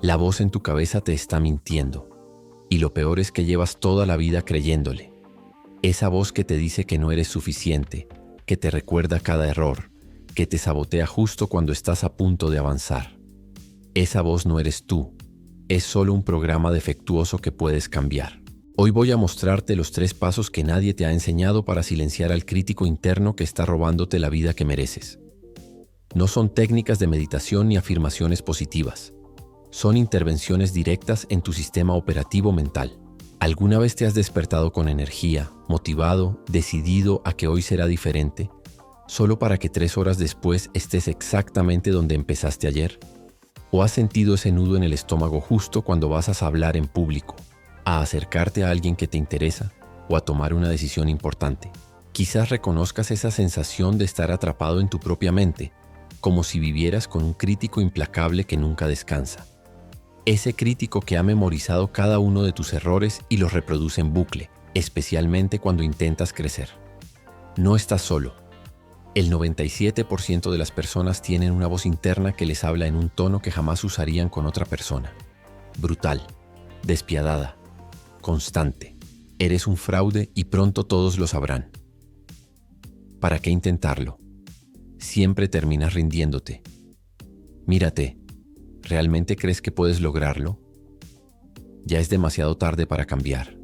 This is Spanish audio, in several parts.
La voz en tu cabeza te está mintiendo. Y lo peor es que llevas toda la vida creyéndole. Esa voz que te dice que no eres suficiente, que te recuerda cada error, que te sabotea justo cuando estás a punto de avanzar. Esa voz no eres tú, es solo un programa defectuoso que puedes cambiar. Hoy voy a mostrarte los 3 pasos que nadie te ha enseñado para silenciar al crítico interno que está robándote la vida que mereces. No son técnicas de meditación ni afirmaciones positivas. Son intervenciones directas en tu sistema operativo mental. ¿Alguna vez te has despertado con energía, motivado, decidido a que hoy será diferente, solo para que 3 horas después estés exactamente donde empezaste ayer? ¿O has sentido ese nudo en el estómago justo cuando vas a hablar en público, a acercarte a alguien que te interesa o a tomar una decisión importante? Quizás reconozcas esa sensación de estar atrapado en tu propia mente, como si vivieras con un crítico implacable que nunca descansa. Ese crítico que ha memorizado cada uno de tus errores y los reproduce en bucle, especialmente cuando intentas crecer. No estás solo. El 97% de las personas tienen una voz interna que les habla en un tono que jamás usarían con otra persona. Brutal, despiadada, constante. Eres un fraude y pronto todos lo sabrán. ¿Para qué intentarlo? Siempre terminas rindiéndote. Mírate. ¿Realmente crees que puedes lograrlo? Ya es demasiado tarde para cambiar.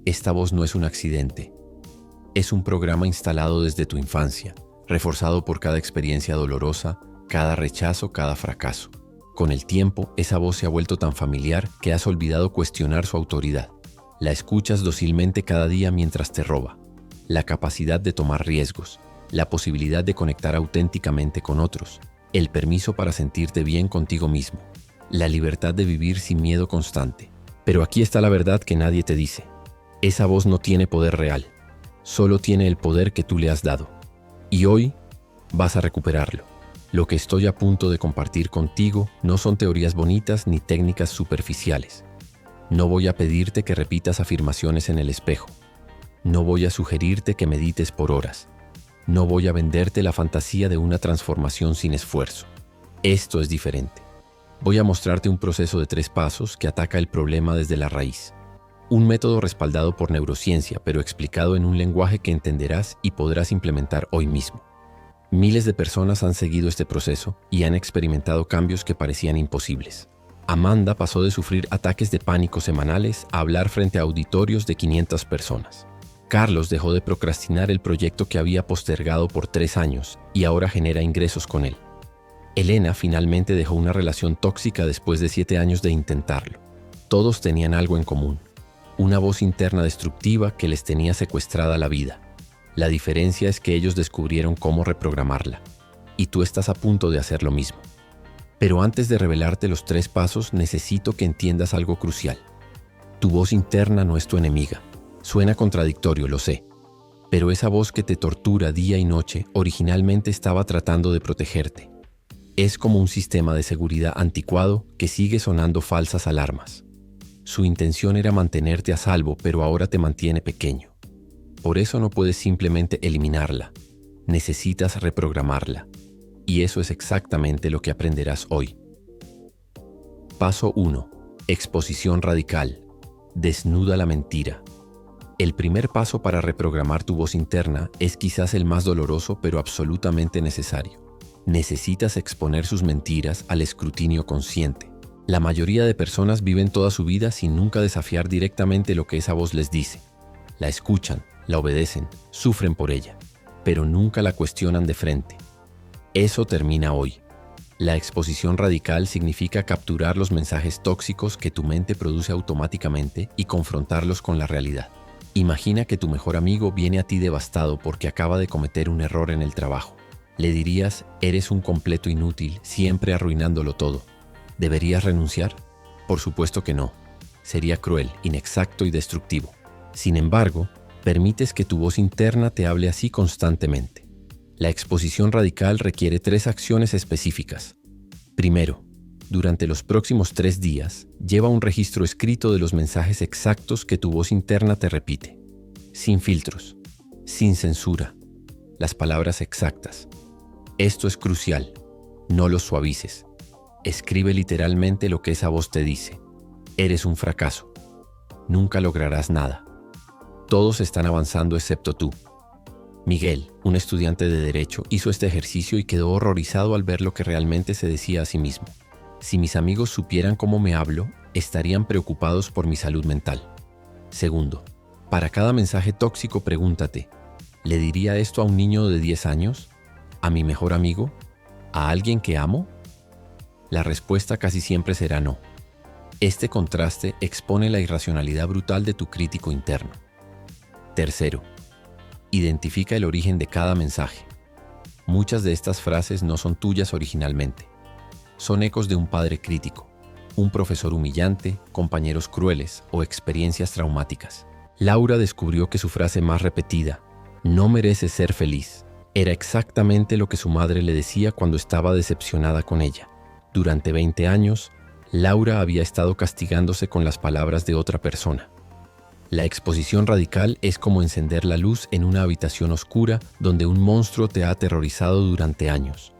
Esta voz no es un accidente. Es un programa instalado desde tu infancia, reforzado por cada experiencia dolorosa, cada rechazo, cada fracaso. Con el tiempo, esa voz se ha vuelto tan familiar que has olvidado cuestionar su autoridad. La escuchas dócilmente cada día mientras te roba. La capacidad de tomar riesgos, la posibilidad de conectar auténticamente con otros, el permiso para sentirte bien contigo mismo, la libertad de vivir sin miedo constante. Pero aquí está la verdad que nadie te dice. Esa voz no tiene poder real, solo tiene el poder que tú le has dado. Y hoy vas a recuperarlo. Lo que estoy a punto de compartir contigo no son teorías bonitas ni técnicas superficiales. No voy a pedirte que repitas afirmaciones en el espejo. No voy a sugerirte que medites por horas. No voy a venderte la fantasía de una transformación sin esfuerzo. Esto es diferente. Voy a mostrarte un proceso de 3 pasos que ataca el problema desde la raíz. Un método respaldado por neurociencia, pero explicado en un lenguaje que entenderás y podrás implementar hoy mismo. Miles de personas han seguido este proceso y han experimentado cambios que parecían imposibles. Amanda pasó de sufrir ataques de pánico semanales a hablar frente a auditorios de 500 personas. Carlos dejó de procrastinar el proyecto que había postergado por 3 años y ahora genera ingresos con él. Elena finalmente dejó una relación tóxica después de 7 años de intentarlo. Todos tenían algo en común: una voz interna destructiva que les tenía secuestrada la vida. La diferencia es que ellos descubrieron cómo reprogramarla, y tú estás a punto de hacer lo mismo. Pero antes de revelarte los 3 pasos, necesito que entiendas algo crucial. Tu voz interna no es tu enemiga. Suena contradictorio, lo sé, pero esa voz que te tortura día y noche originalmente estaba tratando de protegerte. Es como un sistema de seguridad anticuado que sigue sonando falsas alarmas. Su intención era mantenerte a salvo, pero ahora te mantiene pequeño. Por eso no puedes simplemente eliminarla. Necesitas reprogramarla. Y eso es exactamente lo que aprenderás hoy. Paso 1. Exposición radical. Desnuda la mentira. El primer paso para reprogramar tu voz interna es quizás el más doloroso, pero absolutamente necesario. Necesitas exponer sus mentiras al escrutinio consciente. La mayoría de personas viven toda su vida sin nunca desafiar directamente lo que esa voz les dice. La escuchan, la obedecen, sufren por ella, pero nunca la cuestionan de frente. Eso termina hoy. La exposición radical significa capturar los mensajes tóxicos que tu mente produce automáticamente y confrontarlos con la realidad. Imagina que tu mejor amigo viene a ti devastado porque acaba de cometer un error en el trabajo. Le dirías: eres un completo inútil, siempre arruinándolo todo. ¿Deberías renunciar? Por supuesto que no. Sería cruel, inexacto y destructivo. Sin embargo, permites que tu voz interna te hable así constantemente. La exposición radical requiere 3 acciones específicas. Primero, durante los próximos 3 días, lleva un registro escrito de los mensajes exactos que tu voz interna te repite. Sin filtros, sin censura, las palabras exactas. Esto es crucial. No los suavices. Escribe literalmente lo que esa voz te dice. Eres un fracaso. Nunca lograrás nada. Todos están avanzando excepto tú. Miguel, un estudiante de Derecho, hizo este ejercicio y quedó horrorizado al ver lo que realmente se decía a sí mismo. Si mis amigos supieran cómo me hablo, estarían preocupados por mi salud mental. Segundo, para cada mensaje tóxico pregúntate, ¿le diría esto a un niño de 10 años? ¿A mi mejor amigo? ¿A alguien que amo? La respuesta casi siempre será no. Este contraste expone la irracionalidad brutal de tu crítico interno. Tercero, identifica el origen de cada mensaje. Muchas de estas frases no son tuyas originalmente. Son ecos de un padre crítico, un profesor humillante, compañeros crueles o experiencias traumáticas. Laura descubrió que su frase más repetida, "No mereces ser feliz", era exactamente lo que su madre le decía cuando estaba decepcionada con ella. Durante 20 años, Laura había estado castigándose con las palabras de otra persona. La exposición radical es como encender la luz en una habitación oscura donde un monstruo te ha aterrorizado durante años,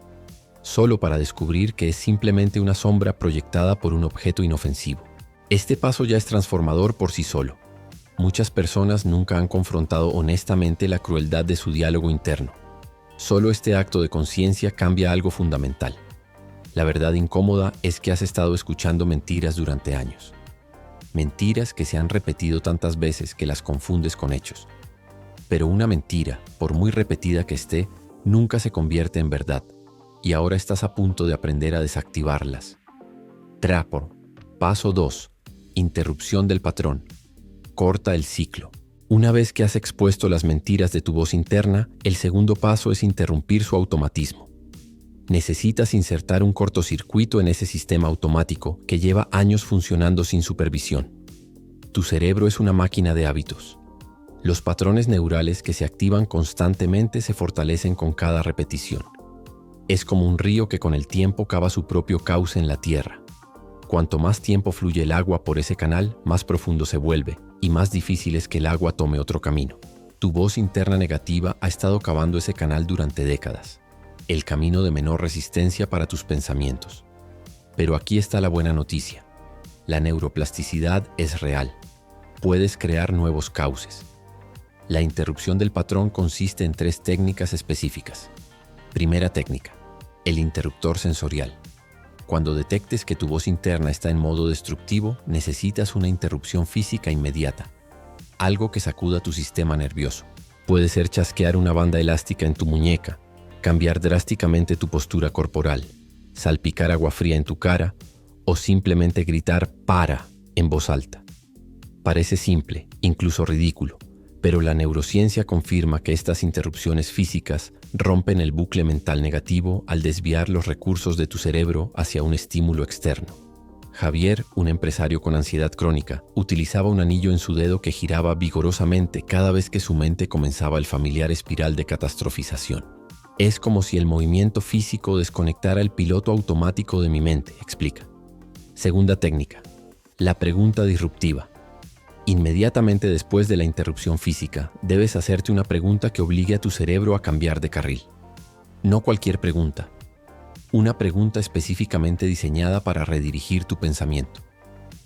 solo para descubrir que es simplemente una sombra proyectada por un objeto inofensivo. Este paso ya es transformador por sí solo. Muchas personas nunca han confrontado honestamente la crueldad de su diálogo interno. Solo este acto de conciencia cambia algo fundamental. La verdad incómoda es que has estado escuchando mentiras durante años. Mentiras que se han repetido tantas veces que las confundes con hechos. Pero una mentira, por muy repetida que esté, nunca se convierte en verdad. Y ahora estás a punto de aprender a desactivarlas. Trapo. Paso 2. Interrupción del patrón. Corta el ciclo. Una vez que has expuesto las mentiras de tu voz interna, el segundo paso es interrumpir su automatismo. Necesitas insertar un cortocircuito en ese sistema automático que lleva años funcionando sin supervisión. Tu cerebro es una máquina de hábitos. Los patrones neurales que se activan constantemente se fortalecen con cada repetición. Es como un río que con el tiempo cava su propio cauce en la tierra. Cuanto más tiempo fluye el agua por ese canal, más profundo se vuelve y más difícil es que el agua tome otro camino. Tu voz interna negativa ha estado cavando ese canal durante décadas. El camino de menor resistencia para tus pensamientos. Pero aquí está la buena noticia. La neuroplasticidad es real. Puedes crear nuevos cauces. La interrupción del patrón consiste en 3 técnicas específicas. Primera técnica, el interruptor sensorial. Cuando detectes que tu voz interna está en modo destructivo, necesitas una interrupción física inmediata. Algo que sacuda tu sistema nervioso. Puede ser chasquear una banda elástica en tu muñeca, cambiar drásticamente tu postura corporal, salpicar agua fría en tu cara o simplemente gritar "para" en voz alta. Parece simple, incluso ridículo, pero la neurociencia confirma que estas interrupciones físicas rompen el bucle mental negativo al desviar los recursos de tu cerebro hacia un estímulo externo. Javier, un empresario con ansiedad crónica, utilizaba un anillo en su dedo que giraba vigorosamente cada vez que su mente comenzaba el familiar espiral de catastrofización. Es como si el movimiento físico desconectara el piloto automático de mi mente, explica. Segunda técnica, la pregunta disruptiva. Inmediatamente después de la interrupción física, debes hacerte una pregunta que obligue a tu cerebro a cambiar de carril. No cualquier pregunta. Una pregunta específicamente diseñada para redirigir tu pensamiento.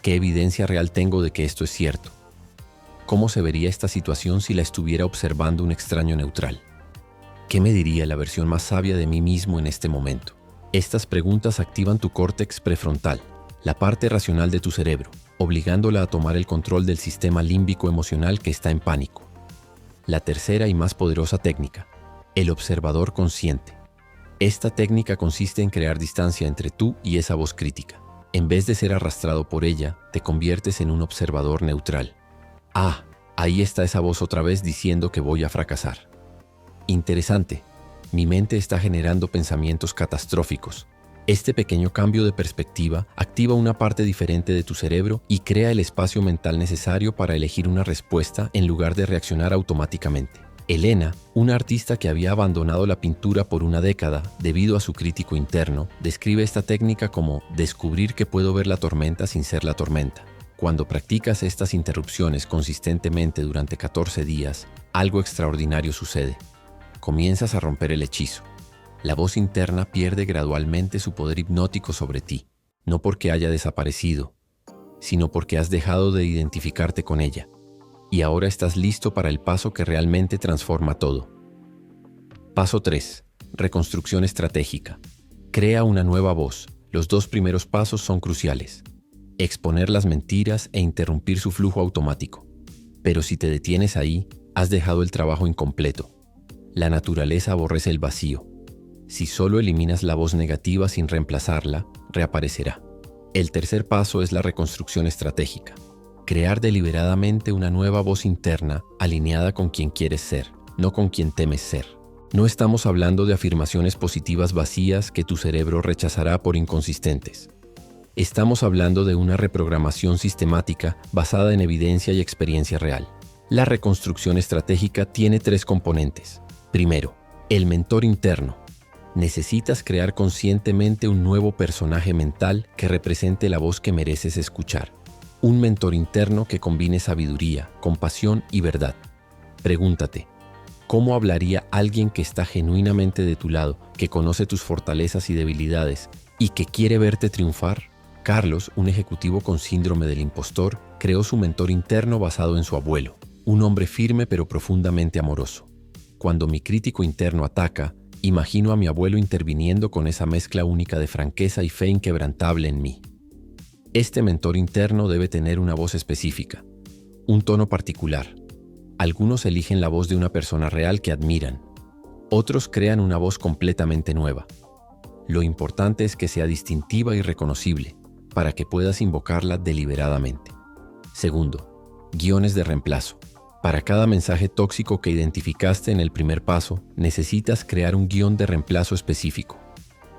¿Qué evidencia real tengo de que esto es cierto? ¿Cómo se vería esta situación si la estuviera observando un extraño neutral? ¿Qué me diría la versión más sabia de mí mismo en este momento? Estas preguntas activan tu córtex prefrontal, la parte racional de tu cerebro, obligándola a tomar el control del sistema límbico emocional que está en pánico. La tercera y más poderosa técnica, el observador consciente. Esta técnica consiste en crear distancia entre tú y esa voz crítica. En vez de ser arrastrado por ella, te conviertes en un observador neutral. Ah, ahí está esa voz otra vez diciendo que voy a fracasar. Interesante, mi mente está generando pensamientos catastróficos. Este pequeño cambio de perspectiva activa una parte diferente de tu cerebro y crea el espacio mental necesario para elegir una respuesta en lugar de reaccionar automáticamente. Elena, una artista que había abandonado la pintura por una década debido a su crítico interno, describe esta técnica como descubrir que puedo ver la tormenta sin ser la tormenta. Cuando practicas estas interrupciones consistentemente durante 14 días, algo extraordinario sucede. Comienzas a romper el hechizo. La voz interna pierde gradualmente su poder hipnótico sobre ti. no porque haya desaparecido, sino porque has dejado de identificarte con ella. Y ahora estás listo para el paso que realmente transforma todo. Paso 3. Reconstrucción estratégica. Crea una nueva voz. Los 2 primeros pasos son cruciales. Exponer las mentiras e interrumpir su flujo automático. Pero si te detienes ahí, has dejado el trabajo incompleto. La naturaleza aborrece el vacío. Si solo eliminas la voz negativa sin reemplazarla, reaparecerá. El tercer paso es la reconstrucción estratégica. Crear deliberadamente una nueva voz interna alineada con quien quieres ser, no con quien temes ser. No estamos hablando de afirmaciones positivas vacías que tu cerebro rechazará por inconsistentes. Estamos hablando de una reprogramación sistemática basada en evidencia y experiencia real. La reconstrucción estratégica tiene 3 componentes. Primero, el mentor interno. Necesitas crear conscientemente un nuevo personaje mental que represente la voz que mereces escuchar. Un mentor interno que combine sabiduría, compasión y verdad. Pregúntate, ¿cómo hablaría alguien que está genuinamente de tu lado, que conoce tus fortalezas y debilidades y que quiere verte triunfar? Carlos, un ejecutivo con síndrome del impostor, creó su mentor interno basado en su abuelo, un hombre firme pero profundamente amoroso. Cuando mi crítico interno ataca, imagino a mi abuelo interviniendo con esa mezcla única de franqueza y fe inquebrantable en mí. Este mentor interno debe tener una voz específica, un tono particular. Algunos eligen la voz de una persona real que admiran. Otros crean una voz completamente nueva. Lo importante es que sea distintiva y reconocible, para que puedas invocarla deliberadamente. Segundo, guiones de reemplazo. Para cada mensaje tóxico que identificaste en el primer paso, necesitas crear un guión de reemplazo específico.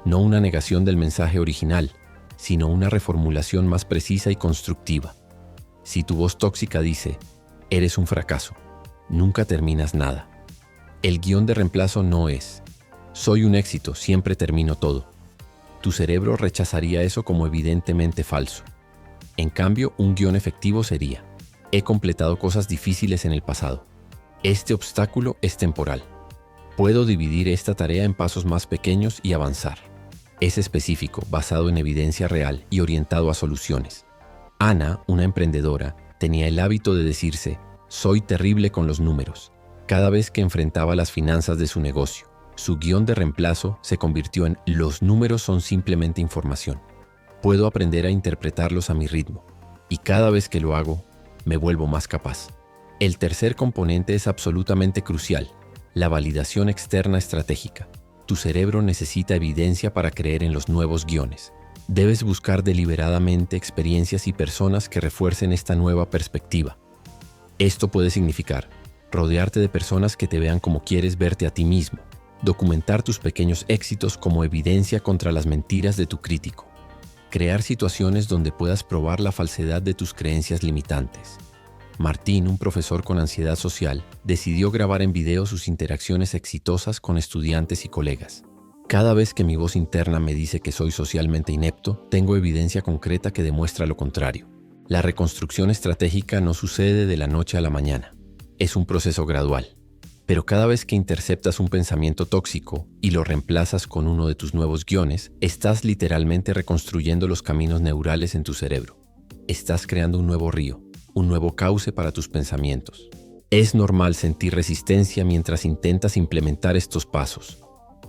No una negación del mensaje original, sino una reformulación más precisa y constructiva. Si tu voz tóxica dice, eres un fracaso, nunca terminas nada. El guión de reemplazo no es, soy un éxito, siempre termino todo. Tu cerebro rechazaría eso como evidentemente falso. En cambio, un guión efectivo sería, he completado cosas difíciles en el pasado. Este obstáculo es temporal. Puedo dividir esta tarea en pasos más pequeños y avanzar. Es específico, basado en evidencia real y orientado a soluciones. Ana, una emprendedora, tenía el hábito de decirse, soy terrible con los números, cada vez que enfrentaba las finanzas de su negocio. Su guión de reemplazo se convirtió en los números son simplemente información. Puedo aprender a interpretarlos a mi ritmo, y cada vez que lo hago, me vuelvo más capaz. El tercer componente es absolutamente crucial, la validación externa estratégica. Tu cerebro necesita evidencia para creer en los nuevos guiones. Debes buscar deliberadamente experiencias y personas que refuercen esta nueva perspectiva. Esto puede significar rodearte de personas que te vean como quieres verte a ti mismo, documentar tus pequeños éxitos como evidencia contra las mentiras de tu crítico, crear situaciones donde puedas probar la falsedad de tus creencias limitantes. Martín, un profesor con ansiedad social, decidió grabar en video sus interacciones exitosas con estudiantes y colegas. Cada vez que mi voz interna me dice que soy socialmente inepto, tengo evidencia concreta que demuestra lo contrario. La reconstrucción estratégica no sucede de la noche a la mañana. Es un proceso gradual. Pero cada vez que interceptas un pensamiento tóxico y lo reemplazas con uno de tus nuevos guiones, estás literalmente reconstruyendo los caminos neurales en tu cerebro. Estás creando un nuevo río, un nuevo cauce para tus pensamientos. Es normal sentir resistencia mientras intentas implementar estos pasos.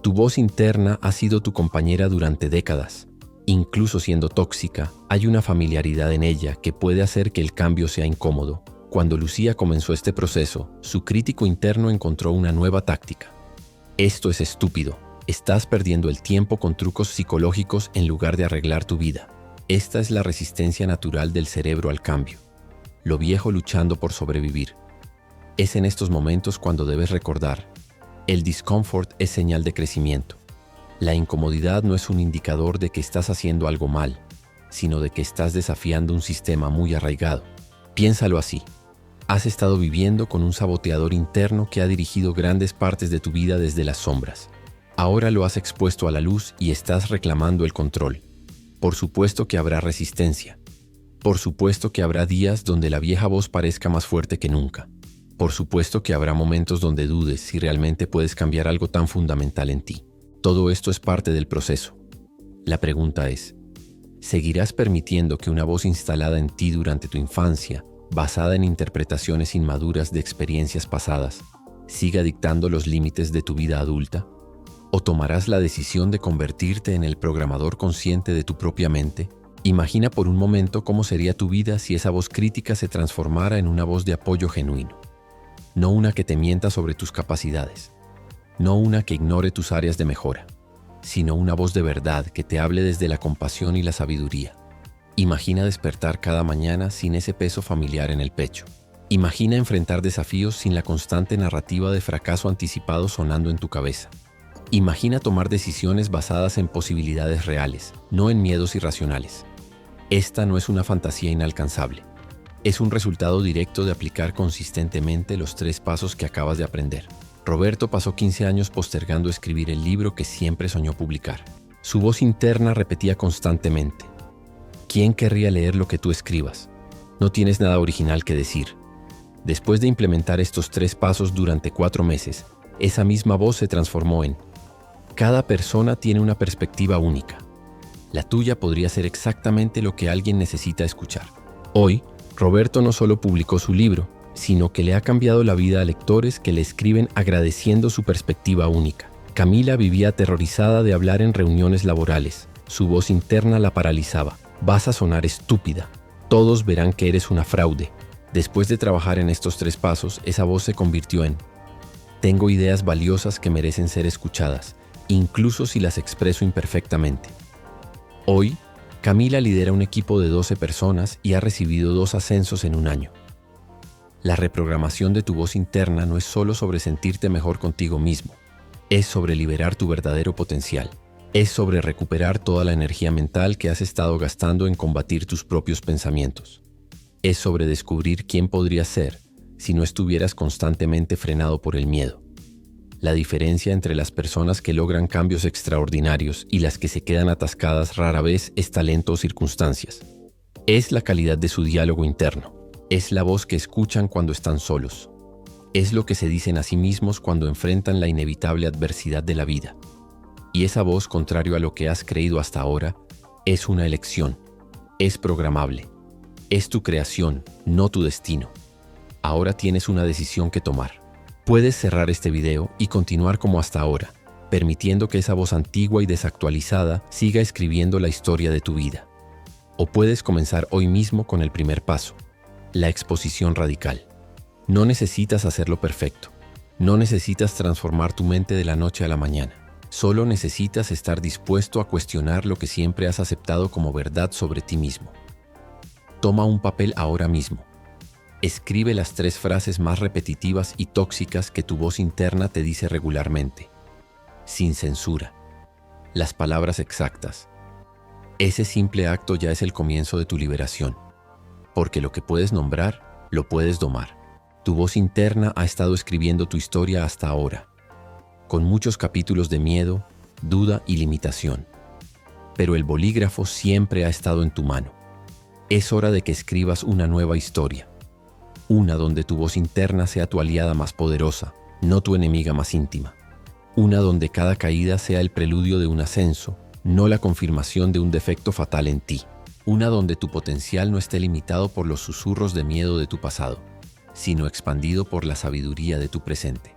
Tu voz interna ha sido tu compañera durante décadas. Incluso siendo tóxica, hay una familiaridad en ella que puede hacer que el cambio sea incómodo. Cuando Lucía comenzó este proceso, su crítico interno encontró una nueva táctica. Esto es estúpido. Estás perdiendo el tiempo con trucos psicológicos en lugar de arreglar tu vida. Esta es la resistencia natural del cerebro al cambio. Lo viejo luchando por sobrevivir. Es en estos momentos cuando debes recordar, el discomfort es señal de crecimiento. La incomodidad no es un indicador de que estás haciendo algo mal, sino de que estás desafiando un sistema muy arraigado. Piénsalo así. Has estado viviendo con un saboteador interno que ha dirigido grandes partes de tu vida desde las sombras. Ahora lo has expuesto a la luz y estás reclamando el control. Por supuesto que habrá resistencia. Por supuesto que habrá días donde la vieja voz parezca más fuerte que nunca. Por supuesto que habrá momentos donde dudes si realmente puedes cambiar algo tan fundamental en ti. Todo esto es parte del proceso. La pregunta es, Seguirás permitiendo que una voz instalada en ti durante tu infancia, basada en interpretaciones inmaduras de experiencias pasadas, siga dictando los límites de tu vida adulta? ¿O tomarás la decisión de convertirte en el programador consciente de tu propia mente? Imagina por un momento cómo sería tu vida si esa voz crítica se transformara en una voz de apoyo genuino. No una que te mienta sobre tus capacidades, no una que ignore tus áreas de mejora, sino una voz de verdad que te hable desde la compasión y la sabiduría. Imagina despertar cada mañana sin ese peso familiar en el pecho. Imagina enfrentar desafíos sin la constante narrativa de fracaso anticipado sonando en tu cabeza. Imagina tomar decisiones basadas en posibilidades reales, no en miedos irracionales. Esta no es una fantasía inalcanzable. Es un resultado directo de aplicar consistentemente los 3 pasos que acabas de aprender. Roberto pasó 15 años postergando escribir el libro que siempre soñó publicar. Su voz interna repetía constantemente: ¿quién querría leer lo que tú escribas? No tienes nada original que decir. Después de implementar estos 3 pasos durante 4 meses, esa misma voz se transformó en: cada persona tiene una perspectiva única. La tuya podría ser exactamente lo que alguien necesita escuchar. Hoy, Roberto no solo publicó su libro, sino que le ha cambiado la vida a lectores que le escriben agradeciendo su perspectiva única. Camila vivía aterrorizada de hablar en reuniones laborales. Su voz interna la paralizaba. Vas a sonar estúpida. Todos verán que eres una fraude. Después de trabajar en estos 3 pasos, esa voz se convirtió en: tengo ideas valiosas que merecen ser escuchadas, incluso si las expreso imperfectamente. Hoy, Camila lidera un equipo de 12 personas y ha recibido 2 ascensos en un año. La reprogramación de tu voz interna no es solo sobre sentirte mejor contigo mismo, es sobre liberar tu verdadero potencial, es sobre recuperar toda la energía mental que has estado gastando en combatir tus propios pensamientos, es sobre descubrir quién podrías ser si no estuvieras constantemente frenado por el miedo. La diferencia entre las personas que logran cambios extraordinarios y las que se quedan atascadas rara vez es talento o circunstancias. Es la calidad de su diálogo interno. Es la voz que escuchan cuando están solos. Es lo que se dicen a sí mismos cuando enfrentan la inevitable adversidad de la vida. Y esa voz, contrario a lo que has creído hasta ahora, es una elección. Es programable. Es tu creación, no tu destino. Ahora tienes una decisión que tomar. Puedes cerrar este video y continuar como hasta ahora, permitiendo que esa voz antigua y desactualizada siga escribiendo la historia de tu vida. O puedes comenzar hoy mismo con el primer paso: la exposición radical. No necesitas hacerlo perfecto. No necesitas transformar tu mente de la noche a la mañana. Solo necesitas estar dispuesto a cuestionar lo que siempre has aceptado como verdad sobre ti mismo. Toma un papel ahora mismo. Escribe las 3 frases más repetitivas y tóxicas que tu voz interna te dice regularmente. Sin censura. Las palabras exactas. Ese simple acto ya es el comienzo de tu liberación. Porque lo que puedes nombrar, lo puedes domar. Tu voz interna ha estado escribiendo tu historia hasta ahora, con muchos capítulos de miedo, duda y limitación. Pero el bolígrafo siempre ha estado en tu mano. Es hora de que escribas una nueva historia. Una donde tu voz interna sea tu aliada más poderosa, no tu enemiga más íntima. Una donde cada caída sea el preludio de un ascenso, no la confirmación de un defecto fatal en ti. Una donde tu potencial no esté limitado por los susurros de miedo de tu pasado, sino expandido por la sabiduría de tu presente.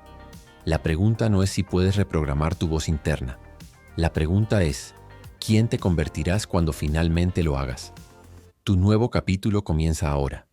La pregunta no es si puedes reprogramar tu voz interna. La pregunta es: ¿quién te convertirás cuando finalmente lo hagas? Tu nuevo capítulo comienza ahora.